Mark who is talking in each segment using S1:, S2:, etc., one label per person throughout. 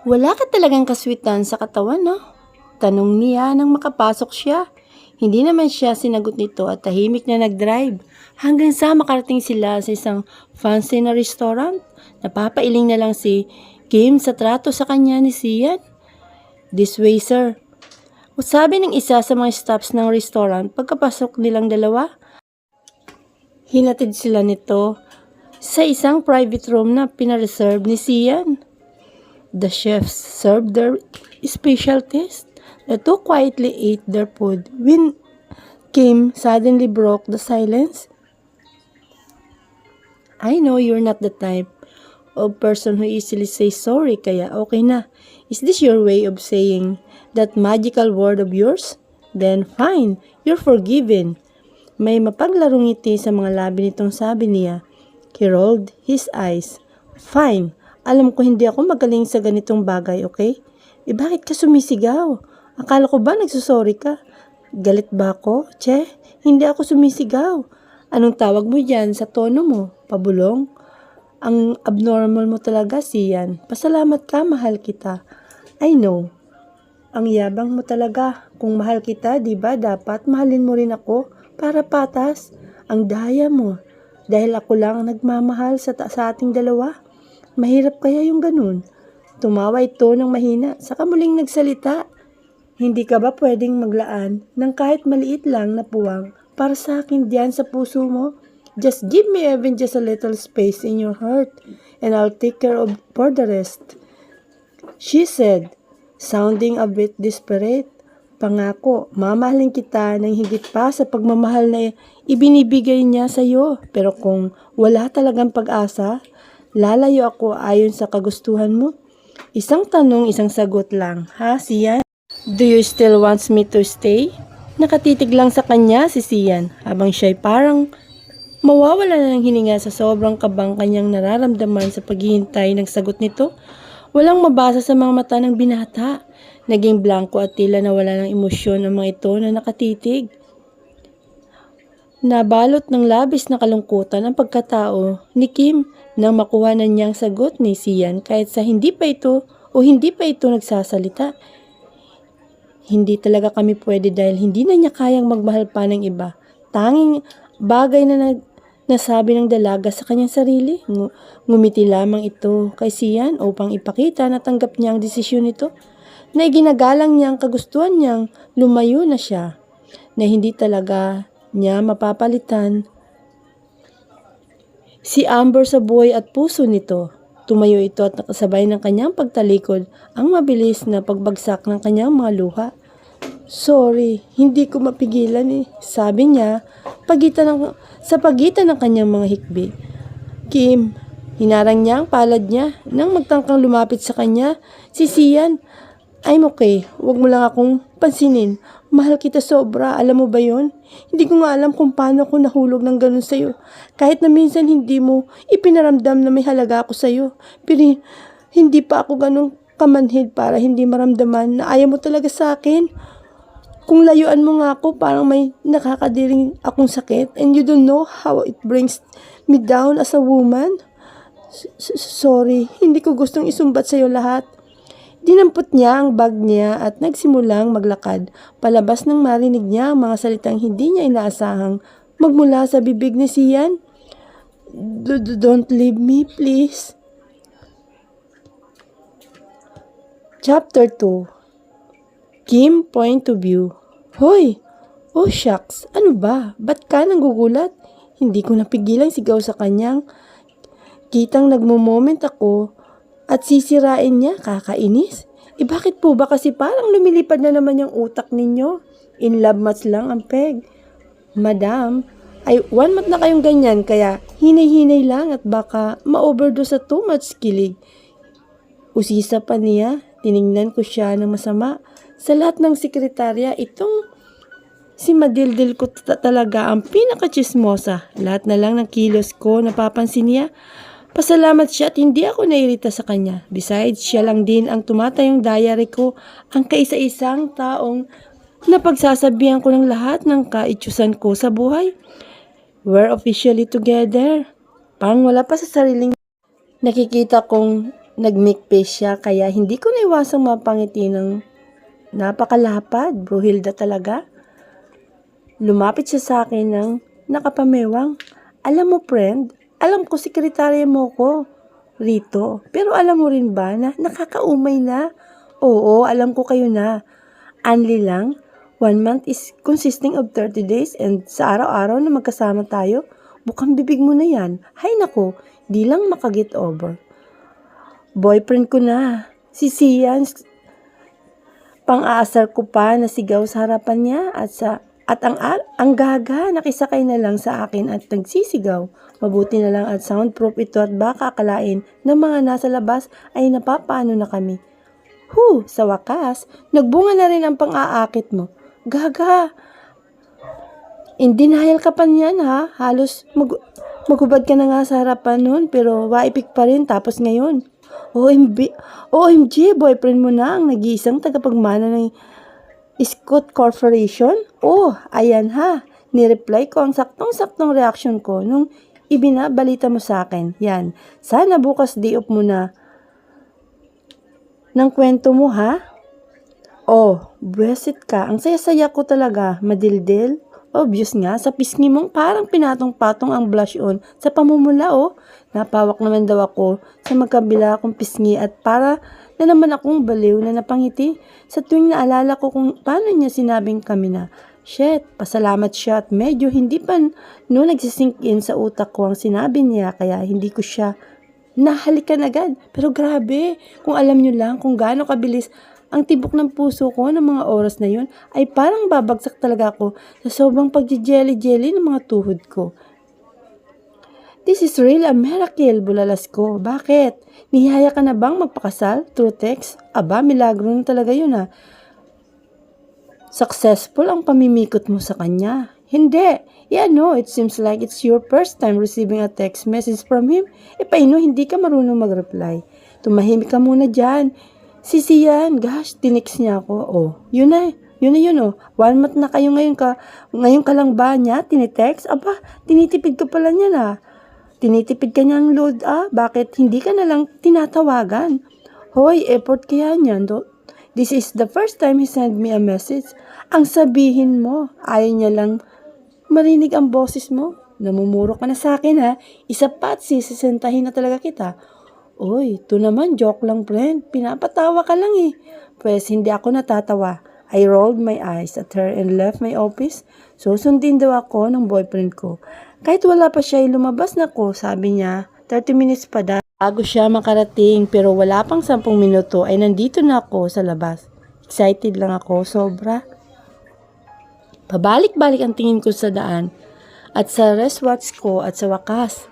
S1: Wala ka talagang kaswitan sa katawan, no? Tanong niya nang makapasok siya. Hindi naman siya sinagot nito at tahimik na nag-drive hanggang sa makarating sila sa isang fancy na restaurant. Napapailing na lang si Kim sa trato sa kanya ni Sian. "This way, sir." O sabi ng isa sa mga staffs ng restaurant pagkapasok nilang dalawa. Hinatid sila nito sa isang private room na pinareserve ni Sian. The chefs served their specialties. The two quietly ate their food when Kim suddenly broke the silence. "I know you're not the type of person who easily says sorry, kaya okay na. Is this your way of saying that magical word of yours? Then fine, you're forgiven." May mapaglarong ngiti sa mga labi nitong sabi niya. He rolled his eyes. "Fine. Alam ko hindi ako magaling sa ganitong bagay, okay? Bakit ka sumisigaw? Akala ko ba nagsusorry ka? Galit ba ako? Che, hindi ako sumisigaw. Anong tawag mo dyan sa tono mo? Pabulong? Ang abnormal mo talaga, Sian. Pasalamat ka, mahal kita." "I know. Ang yabang mo talaga. Kung mahal kita, di ba dapat mahalin mo rin ako para patas? Ang daya mo. Dahil ako lang ang nagmamahal sa ating dalawa. Mahirap kaya yung ganun?" Tumawa ito ng mahina, saka muling nagsalita. "Hindi ka ba pwedeng maglaan ng kahit maliit lang na puwang para sa akin diyan sa puso mo? Just give me even just a little space in your heart, and I'll take care of for the rest," she said, sounding a bit desperate. "Pangako, mamahalin kita ng higit pa sa pagmamahal na ibinibigay niya sa iyo. Pero kung wala talagang pag-asa, lalayo ako ayon sa kagustuhan mo." Isang tanong, isang sagot lang. "Ha, Sian? Do you still want me to stay?" Nakatitig lang sa kanya si Sian habang siya'y parang mawawala na ng hininga sa sobrang kabang kanyang nararamdaman sa paghihintay ng sagot nito. Walang mabasa sa mga mata ng binata. Naging blanko at tila nawala ng emosyon ang mga ito na nakatitig. Nabalot ng labis na kalungkutan ang pagkatao ni Kim nang makuha na niyang sagot ni Sian kahit sa hindi pa ito nagsasalita. Hindi talaga kami pwede dahil hindi na niya kayang magmahal pa ng iba. Tanging bagay na nasabi ng dalaga sa kanyang sarili. Ngumiti lamang ito kay Sian upang ipakita na tanggap niya ang desisyon nito, na iginagalang niya ang kagustuhan niyang lumayo na siya, na hindi talaga niya mapapalitan si Amber sa buhay at puso nito. Tumayo ito at nakasabay ng kanyang pagtalikod ang mabilis na pagbagsak ng kanyang mga luha. "Sorry, hindi ko mapigilan eh," sabi niya sa pagitan ng kanyang mga hikbi. "Kim," hinarang niya ang palad niya nang magtangkang lumapit sa kanya si Sian. "I'm okay. Huwag mo lang akong pansinin. Mahal kita sobra. Alam mo ba yon? Hindi ko nga alam kung paano ako nahulog ng ganun sa'yo. Kahit na minsan hindi mo ipinaramdam na may halaga ako sa'yo. Pero hindi pa ako ganun kamanhid para hindi maramdaman na ayaw mo talaga sa akin. Kung layuan mo nga ako, parang may nakakadiring akong sakit. And you don't know how it brings me down as a woman. Sorry, hindi ko gustong isumbat sa'yo lahat." Dinampot niya ang bag niya at nagsimulang maglakad, palabas nang marinig niya ang mga salitang hindi niya inaasahang magmula sa bibig ni Sian. Don't leave me, please." Chapter 2. Kim Point of View. "Hoy! Oh shucks! Ano ba? Ba't ka nanggugulat?" Hindi ko napigilang sigaw sa kanyang kitang nagmo-moment ako at sisirain niya, kakainis. Bakit po ba kasi parang lumilipad na naman yung utak ninyo? In love match lang ang peg. Madam, ay 1 month na kayong ganyan kaya hinay-hinay lang at baka ma-overdose sa too much kilig. Usisa pa niya, tiningnan ko siya ng masama. Sa lahat ng sekretarya, itong si Madildil ko talaga ang pinaka-chismosa. Lahat na lang ng kilos ko napapansin niya. Pasalamat siya at hindi ako nairita sa kanya. Besides, siya lang din ang tumatayong diary ko, ang kaisa-isang taong napagsasabihan ko ng lahat ng kaitsusan ko sa buhay. We're officially together. Parang wala pa sa sariling nakikita kong Nag-make face siya kaya hindi ko naiwasang mapangiti ng napakalapad. Bruhilda talaga. Lumapit siya sa akin ng nakapamewang. Alam mo, friend, alam ko sekretarya mo ko rito. Pero alam mo rin ba na nakakaumay na? Oo, alam ko kayo na. Anli lang, 1 month is consisting of 30 days and sa araw-araw na magkasama tayo, bukang bibig mo na yan. Hay nako, di lang makaget over. Boyfriend ko na, si Sian, pang-aasar ko pa na sigaw sa harapan niya at ang gaga nakisakay na lang sa akin at nagsisigaw. Mabuti na lang at soundproof ito at baka akalain ng mga nasa labas ay napapaano na kami. Sa wakas, nagbunga na rin ang pang-aakit mo. Gaga! In denial ka pa niyan ha? Halos magubad ka na nga sa harapan nun pero waipik pa rin tapos ngayon. OMG, boyfriend mo na ang nag-iisang tagapagmana ng Scott Corporation? Ayan ha. Nireply ko ang saktong-saktong reaction ko nung ibinabalita mo sa akin. Yan. Sana bukas day off mo na ng kwento mo ha? Buwesit ka. Ang saya-saya ko talaga. Madildil. Obvious nga, sa pisngi mong parang pinatong-patong ang blush on sa pamumula Napawak naman daw ako sa magkabila akong pisngi at para na naman akong baliw na napangiti sa tuwing naalala ko kung paano niya sinabing kami na. Shit, pasalamat siya at medyo hindi pa nagsisink in sa utak ko ang sinabi niya kaya hindi ko siya nahalikan agad. Pero grabe, kung alam niyo lang kung gaano kabilis ang tibok ng puso ko ng mga oras na yun ay parang babagsak talaga ako sa sobrang pagje-jelly-jelly ng mga tuhod ko. This is really a miracle, bulalas ko. Bakit? Nihaya ka na bang magpakasal through text? Aba, milagro na talaga yun Successful ang pamimikot mo sa kanya. Hindi. It seems like it's your first time receiving a text message from him. Paano hindi ka marunong mag-reply? Tumahimik ka muna dyan. Si Sian, gosh, tinext niya ako. Yun na. 1 month na kayo ngayon ka lang ba niya tinitext? Aba, tinitipid ka pala niya Tinitipid ka niyang load Bakit hindi ka na lang tinatawagan? Hoy, effort kaya niyan. This is the first time he sent me a message. Ang sabihin mo, ayaw niya lang marinig ang boses mo. Namumuro ka na sa akin Isa pa at sisisentahin na talaga kita. Ito naman, joke lang friend. Pinapatawa ka lang Pues hindi ako natatawa. I rolled my eyes at her and left my office. Susundin daw ako ng boyfriend ko. Kahit wala pa siya, lumabas na ko. Sabi niya, 30 minutes pa bago siya makarating. Pero wala pang 10 minuto ay nandito na ako sa labas. Excited lang ako, sobra. Pabalik-balik ang tingin ko sa daan at sa wristwatch ko at sa wakas.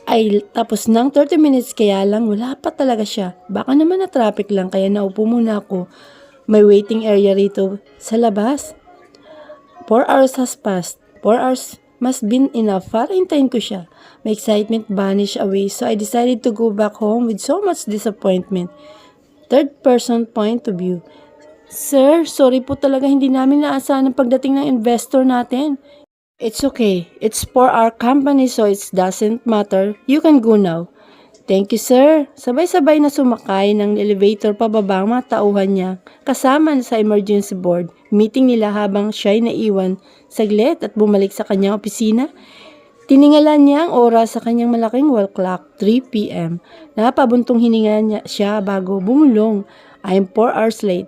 S1: Ay tapos ng 30 minutes kaya lang wala pa talaga siya. Baka naman na traffic lang kaya naupo muna ako. May waiting area rito sa labas. 4 hours has passed. 4 hours must been enough para hintayin ko siya. My excitement vanished away so I decided to go back home with so much disappointment. Third person point of view. Sir, sorry po talaga hindi namin naasahan ang pagdating ng investor natin. It's okay. It's for our company so it doesn't matter. You can go now. Thank you, sir. Sabay-sabay na sumakay ng elevator pababa ang mga tauhan niya kasama sa emergency board. Meeting nila habang siya'y naiwan saglit at bumalik sa kanyang opisina. Tiningalan niya ang oras sa kanyang malaking wall clock, 3 p.m. Napabuntong hininga niya siya bago bumulong. I am 4 hours late.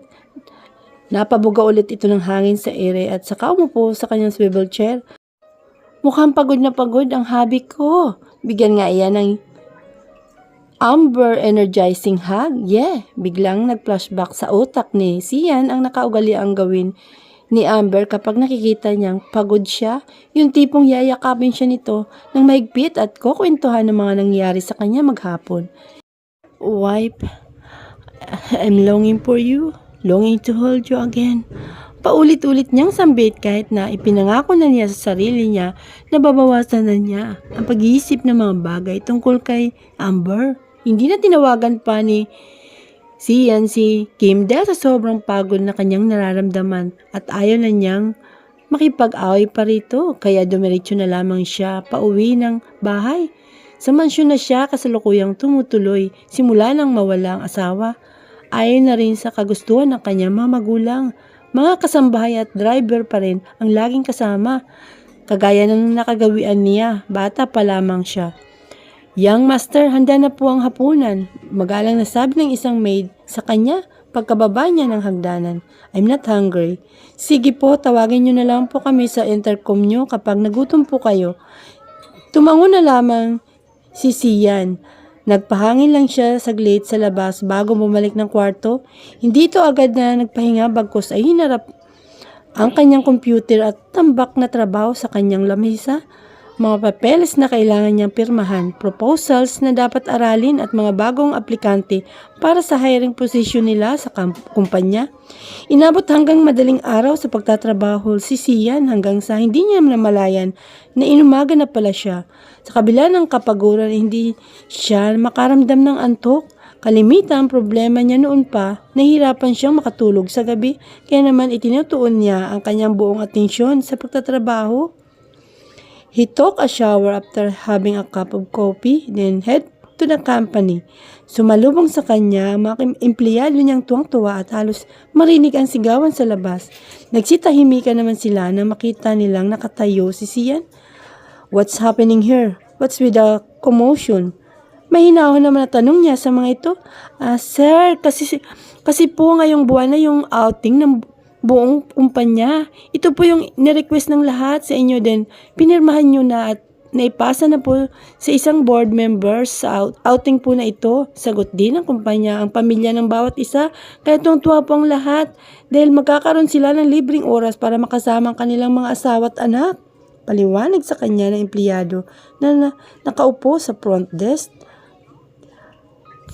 S1: Napabuga ulit ito ng hangin sa ere at saka umupo sa kanyang swivel chair. Mukhang pagod na pagod ang hubby ko. Bigyan nga iyan ng Amber energizing hug. Biglang nag-flashback sa utak ni Sian ang nakaugaliang gawin ni Amber kapag nakikita niyang pagod siya. Yung tipong yayakapin siya nito ng mahigpit at kukwentuhan ng mga nangyari sa kanya maghapon. Wife, I'm longing for you. Longing to hold you again. Paulit-ulit niyang sambit kahit na ipinangako na niya sa sarili niya na babawasan na niya ang pag-iisip ng mga bagay tungkol kay Amber. Hindi na tinawagan pa ni Sian si Kim dahil sa sobrang pagod na kanyang nararamdaman at ayaw na niyang makipag-away pa rito kaya dumiretso na lamang siya pauwi ng bahay. Sa mansyon na siya kasalukuyang tumutuloy simula nang mawala ang asawa. Ayon na rin sa kagustuhan ng kanyang mga magulang. Mga kasambahay at driver pa rin ang laging kasama. Kagaya ng nakagawian niya, bata pa lamang siya. Young master, handa na po ang hapunan. Magalang na sabi ng isang maid sa kanya pagkababa niya ng hagdanan. I'm not hungry. Sige po, tawagin niyo na lang po kami sa intercom niyo kapag nagutom po kayo. Tumango na lamang si Sian. Nagpahangin lang siya saglit sa labas bago bumalik ng kwarto. Hindi ito agad na nagpahinga bagkus ay hinarap ang kanyang computer at tambak na trabaho sa kanyang lamesa. Mga papeles na kailangan niyang pirmahan, proposals na dapat aralin at mga bagong aplikante para sa hiring position nila sa kumpanya. Inabot hanggang madaling araw sa pagtatrabaho si Sian hanggang sa hindi niya namalayan na inumaga na pala siya. Sa kabila ng kapaguran, hindi siya makaramdam ng antok. Kalimitan ang problema niya noon pa, nahihirapan siyang makatulog sa gabi, kaya naman itinutuon niya ang kanyang buong atensyon sa pagtatrabaho. He took a shower after having a cup of coffee, then head to the company. Sumalubong sa kanya ang mga empleyado niyang tuwang-tuwa at halos marinig ang sigawan sa labas. Nagsitahimikan naman sila nang makita nilang nakatayo si Sian. What's happening here? What's with the commotion? Mahinahon naman na tanong niya sa mga ito. Sir, kasi po ngayong buwan na yung outing ng buong kumpanya. Ito po yung nirequest ng lahat sa inyo din. Pinirmahan nyo na at naipasa na po sa isang board members sa outing po na ito. Sagot din ng kumpanya ang pamilya ng bawat isa. Kaya tuwa po ang lahat dahil magkakaroon sila ng libreng oras para makasama ang kanilang mga asawa at anak. Paliwanag sa kanya ng empleyado na nakaupo sa front desk.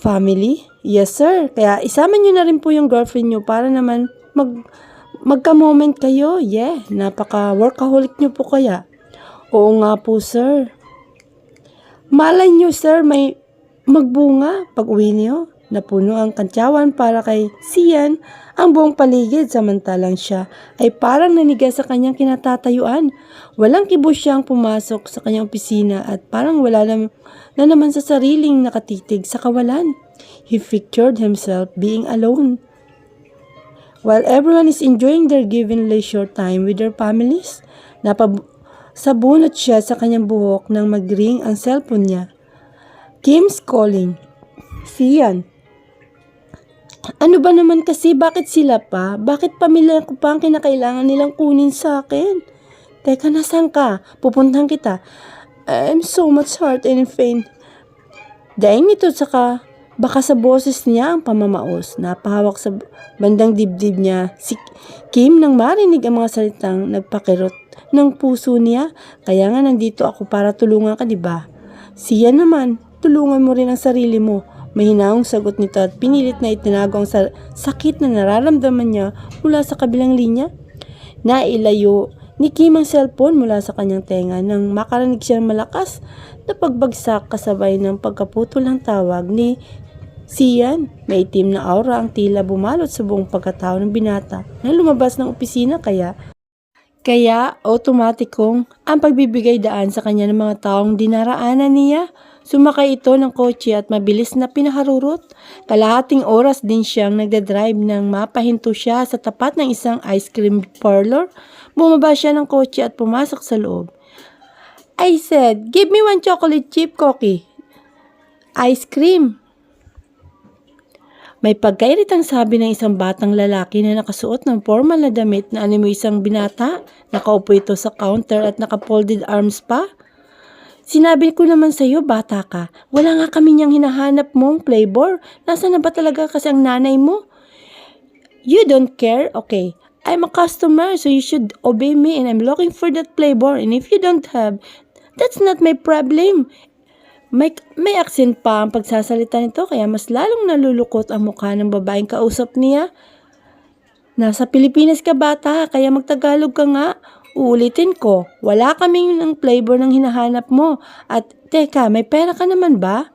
S1: Family? Yes sir. Kaya isama nyo na rin po yung girlfriend nyo para naman magka-moment kayo. Yeah, napaka-workaholic nyo po kaya. Oo nga po sir. Malay nyo sir, may magbunga pag uwi niyo. Napuno ang kantyawan para kay Sian ang buong paligid samantalang siya ay parang nanigas sa kanyang kinatatayuan. Walang kibos siyang pumasok sa kanyang opisina at parang wala na naman sa sariling nakatitig sa kawalan. He pictured himself being alone. While everyone is enjoying their given leisure time with their families, sabunot siya sa kanyang buhok nang mag-ring ang cellphone niya. Kim's calling. Sian. Ano ba naman kasi? Bakit sila pa? Bakit pamilya ko pa ang kinakailangan nilang kunin sa akin? Teka, nasaan ka? Pupuntahan kita. I'm so much hurt and pain. Dahil nito saka baka sa boses niya ang pamamaos. Napahawak sa bandang dibdib niya si Kim nang marinig ang mga salitang nagpakirot ng puso niya. Kaya nga nandito ako para tulungan ka, diba? Siya naman, tulungan mo rin ang sarili mo. Mahinahong sagot nito at pinilit na itinago ang sakit na nararamdaman niya mula sa kabilang linya. Nailayo ni Kim ang cellphone mula sa kanyang tenga nang makarinig siya ng malakas na pagbagsak kasabay ng pagkaputol ng tawag ni Sian. May itim na aura ang tila bumalot sa buong pagkatao ng binata na lumabas ng opisina kaya otomatikong ang pagbibigay daan sa kanya ng mga taong dinaraanan niya. Sumakay ito ng kotse at mabilis na pinaharurot. Kalahating oras din siyang nagdadrive nang mapahinto siya sa tapat ng isang ice cream parlor. Bumaba siya ng kotse at pumasok sa loob. I said, give me one chocolate chip cookie. Ice cream. May pagkairitang sabi ng isang batang lalaki na nakasuot ng formal na damit na animoy isang binata. Nakaupo ito sa counter at naka-folded arms pa. Sinabi ko naman sa iyo, bata ka. Wala nga kami niyang hinahanap mong flavor. Nasaan na ba talaga kasi ang nanay mo? You don't care? Okay. I'm a customer, so you should obey me and I'm looking for that flavor. And if you don't have, that's not my problem. May accent pa ang pagsasalita nito kaya mas lalong nalulukot ang mukha ng babaeng kausap niya. Nasa Pilipinas ka bata, kaya magtagalog ka nga. Uulitin ko, wala kaming ng flavor ng hinahanap mo. At teka, may pera ka naman ba?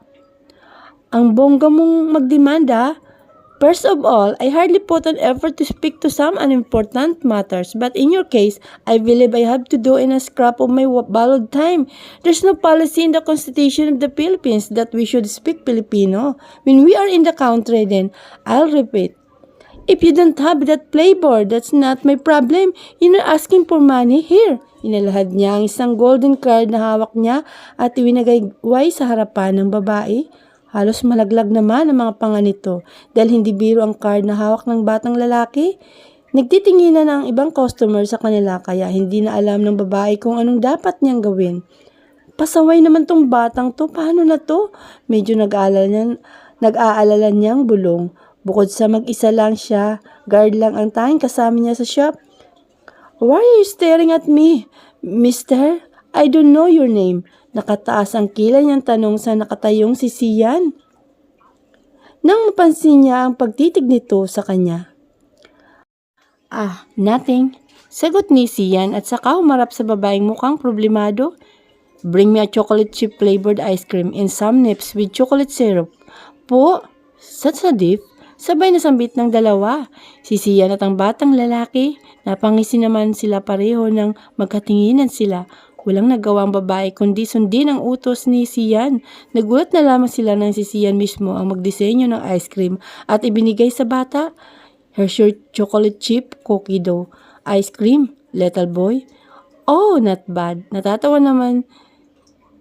S1: Ang bongga mong magdemanda. First of all, I hardly put an effort to speak to some unimportant matters, but in your case, I believe I have to do in a scrap of my borrowed time. There's no policy in the Constitution of the Philippines that we should speak Filipino. When we are in the country, then I'll repeat. If you don't have that playboard, that's not my problem. You're not asking for money. Here. Inalahad niya ang isang golden card na hawak niya at iwinagayway sa harapan ng babae. Halos malaglag naman ang mga panga nito dahil hindi biro ang card na hawak ng batang lalaki. Nagtitinginan ang ibang customer sa kanila kaya hindi na alam ng babae kung anong dapat niyang gawin. Pasaway naman tong batang to. Paano na to? Medyo nag-aalala niyang bulong. Bukod sa mag-isa lang siya, guard lang ang tanging kasama niya sa shop. Why are you staring at me, mister? I don't know your name. Nakataas ang kilay niyang tanong sa nakatayong si Sian. Nang mapansin niya ang pagtitig nito sa kanya. Nothing. Sagot ni Sian at saka humarap sa babaeng mukhang problemado. Bring me a chocolate chip flavored ice cream and some nips with chocolate syrup. Po, sa dip. Sabay na sambit ng dalawa. Si Sian at ang batang lalaki, napangisi naman sila pareho nang magkatinginan sila. Walang nagawang babae kundi sundin ang utos ni Sian. Nagulat na lamang sila nang si Sian mismo ang magdisenyo ng ice cream at ibinigay sa bata. Hershey chocolate chip cookie dough ice cream, little boy. Oh, not bad. Natatawa naman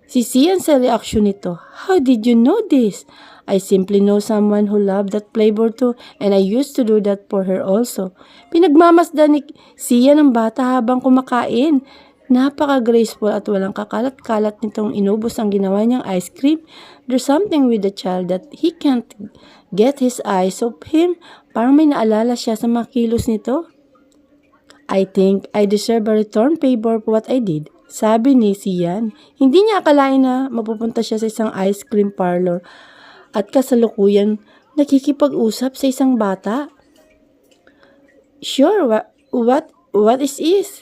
S1: si Sian sa reaksyon nito. How did you know this? I simply know someone who loved that flavor too and I used to do that for her also. Pinagmamasdan ni Sian ang bata habang kumakain. Napaka-graceful at walang kakalat-kalat nitong inubos ang ginawa niyang ice cream. There's something with the child that he can't get his eyes off him. Parang may naalala siya sa mga kilos nito. I think I deserve a return favor for what I did. Sabi ni Sian. Hindi niya akalain na mapupunta siya sa isang ice cream parlor at kasalukuyan nakikipag-usap sa isang bata. Sure, what is it?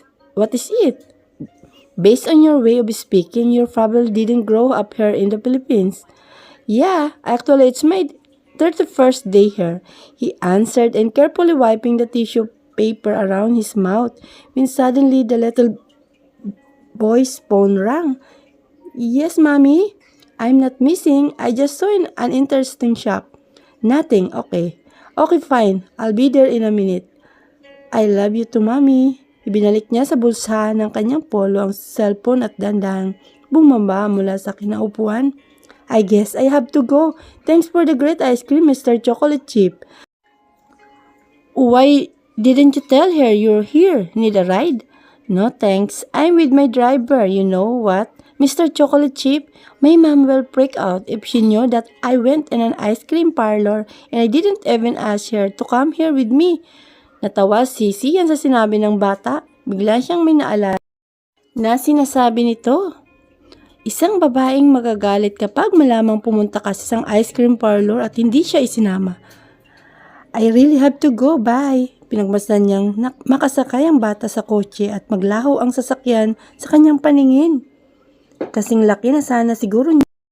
S1: Based on your way of speaking, you probably didn't grow up here in the Philippines. Yeah, actually it's my 31st day here, he answered and carefully wiping the tissue paper around his mouth when suddenly the little boy's phone rang. Yes, Mommy? I'm not missing. I just saw an interesting shop. Nothing. Okay. Okay, fine. I'll be there in a minute. I love you too, Mommy. Ibinalik niya sa bulsa ng kanyang polo ang cellphone at dandang bumaba mula sa kinaupuan. I guess I have to go. Thanks for the great ice cream, Mr. Chocolate Chip. Why didn't you tell her you're here? Need a ride? No, thanks. I'm with my driver. You know what? Mr. Chocolate Chip, my mom will freak out if she knew that I went in an ice cream parlor and I didn't even ask her to come here with me. Natawa si Sian sa sinabi ng bata. Bigla siyang may naalala na sinasabi nito. Isang babaeng magagalit kapag malamang pumunta ka sa isang ice cream parlor at hindi siya isinama. I really have to go, bye. Pinagmasdan niyang makasakay ang bata sa kotse at maglaho ang sasakyan sa kanyang paningin. Kasing laki na sana siguro niya